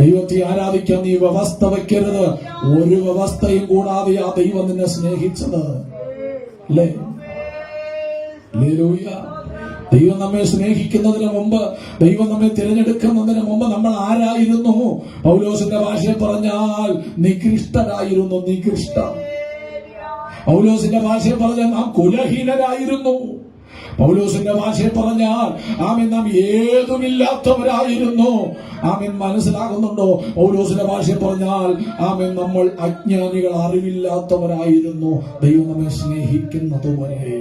ദൈവത്തെ ആരാധിക്കാൻ നീ വ്യവസ്ഥ വെക്കരുത്. ഒരു വ്യവസ്ഥയും കൂടാതെ ആ ദൈവം നിന്നെ സ്നേഹിച്ചത് അല്ലേ? ഹല്ലേലൂയ. ദൈവം നമ്മെ സ്നേഹിക്കുന്നതിന് മുമ്പ്, ദൈവം നമ്മെ തിരഞ്ഞെടുക്കുന്നതിന് മുമ്പ് നമ്മൾ ആരായിരുന്നു? പൗലോസിന്റെ ഭാഷയിൽ പറഞ്ഞാൽ നികൃഷ്ടരായിരുന്നു. നികൃഷ്ട. പൗലോസിന്റെ ഭാഷയിൽ പറഞ്ഞാൽ നാം കുലഹീനരായിരുന്നു. പൗലോസിന്റെ ഭാഷയിൽ പറഞ്ഞാൽ ആമേൻ നാം ഏതുമില്ലാത്തവരായിരുന്നു. ആമേൻ മനസ്സിലാകുന്നുണ്ടോ? പൗലോസിന്റെ ഭാഷയിൽ പറഞ്ഞാൽ ആമേൻ നമ്മൾ അജ്ഞാനികൾ, അറിവില്ലാത്തവരായിരുന്നു. ദൈവം നമ്മെ സ്നേഹിക്കുന്നതുവരെ.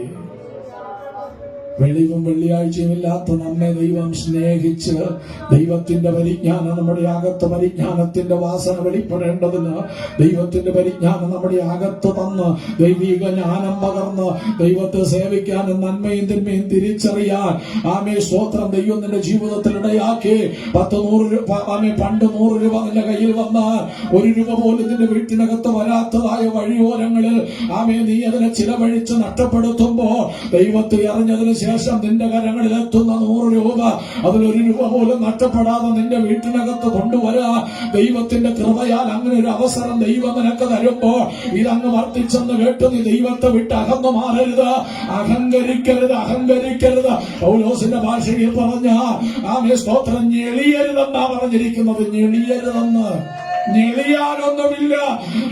വെളിവും വെള്ളിയാഴ്ചയും ഇല്ലാത്ത നമ്മെ ദൈവം സ്നേഹിച്ച്, ദൈവത്തിന്റെ പരിജ്ഞാനം നമ്മുടെ അകത്ത്, പരിജ്ഞാനത്തിന്റെ വാസന വെളിപ്പെടേണ്ടതിന് ദൈവത്തിന്റെ പരിജ്ഞാനം നമ്മുടെ അകത്ത് തന്ന്, ദൈവിക ജ്ഞാനം പകർന്ന് ദൈവത്തെ സേവിക്കാനും നന്മയും തിന്മയും തിരിച്ചറിയാൻ ആമേ സ്തോത്രം ദൈവം നിന്റെ ജീവിതത്തിൽ ഇടയാക്കി. 10-100 രൂപ ആമേ പണ്ട് 100 രൂപ നിന്റെ കയ്യിൽ വന്നാൽ 1 രൂപ പോലും നിന്റെ വീട്ടിനകത്ത് വരാത്തതായ വഴിയോരങ്ങളിൽ ആമേ നീ അതിനെ ചിലവഴിച്ച് നഷ്ടപ്പെടുത്തുമ്പോൾ, ദൈവത്തെ അറിഞ്ഞതിന് ശേഷം നിന്റെ കരങ്ങളിൽ എത്തുന്ന 100 രൂപ, അതിൽ 1 രൂപ പോലും നഷ്ടപ്പെടാതെ നിന്റെ വീട്ടിനകത്ത് കൊണ്ടുവരാ. ദൈവത്തിന്റെ കൃപയാൽ അങ്ങനെ ഒരു അവസരം ദൈവം നിനക്ക് തരുമ്പോൾ ഇതങ്ങ് വർദ്ധിച്ചെന്ന് കേട്ട് നീ ദൈവത്തെ വിട്ട് അകന്നു മാറരുത്. അഹങ്കരിക്കരുത്, അഹങ്കരിക്കരുത്. പൗലോസിന്റെ ഭാഷയിൽ പറഞ്ഞ ആമേ സ്തോത്രം ഞെളിയരുതെന്നാ പറഞ്ഞിരിക്കുന്നത്. ഞെളിയരുതെന്ന്. ഞെളിയാനൊന്നുമില്ല.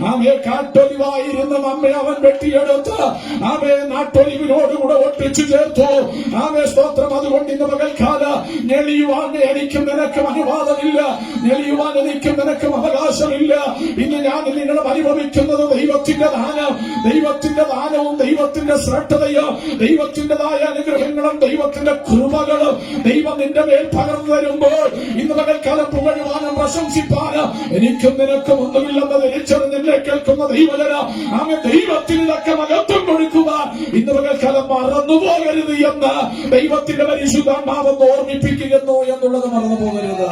ആമേ കാട്ടൊലിവായിരുന്ന നമ്മെ അവൻ വെട്ടിയെടുത്ത് ആമേ നാട്ടൊലിവിനോടുകൂടെ ഒട്ടിച്ചു ചേർത്തു. ആമേ സ്തോത്രം. അതുകൊണ്ട് ഇന്ന് പകൽക്കാല ഞെളിയുവാൻ എനിക്കും നിനക്കും അനുവാദമില്ല. ഞെളിയുവാൻ എനിക്കും നിനക്കും അവകാശമില്ല. ഇന്ന് ഞാൻ നിങ്ങളും അനുഭവിക്കുന്നത് ദൈവത്തിന്റെ ദാനം, ദൈവത്തിന്റെ ദാനവും ദൈവത്തിന്റെ ശ്രേഷ്ഠതയും ദൈവത്തിന്റേതായ അനുഗ്രഹങ്ങളും ദൈവത്തിന്റെ കൃപകളും ദൈവം നിന്റെ മേൽ പകർന്നു തരുമ്പോൾ ഇന്ന് പകൽക്കാലം പുകഴുവാനും പ്രശംസിപ്പാനും എനിക്ക് നിനക്കും ഒന്നുമില്ലെന്ന് തിരിച്ചറിഞ്ഞില്ലേ കേൾക്കുന്ന ദൈവജന, ആമേ ദൈവത്തിന് ഇതൊക്കെ മഹത്വം കൊടുക്കുവാൻ ഇന്ന് പകൽക്കാലം മറന്നുപോകരുത് എന്ന് ദൈവത്തിന്റെ പരിശുദ്ധാത്മാവെന്ന് ഓർമ്മിപ്പിക്കുന്നു എന്നുള്ളത് മറന്നു പോകരുത്.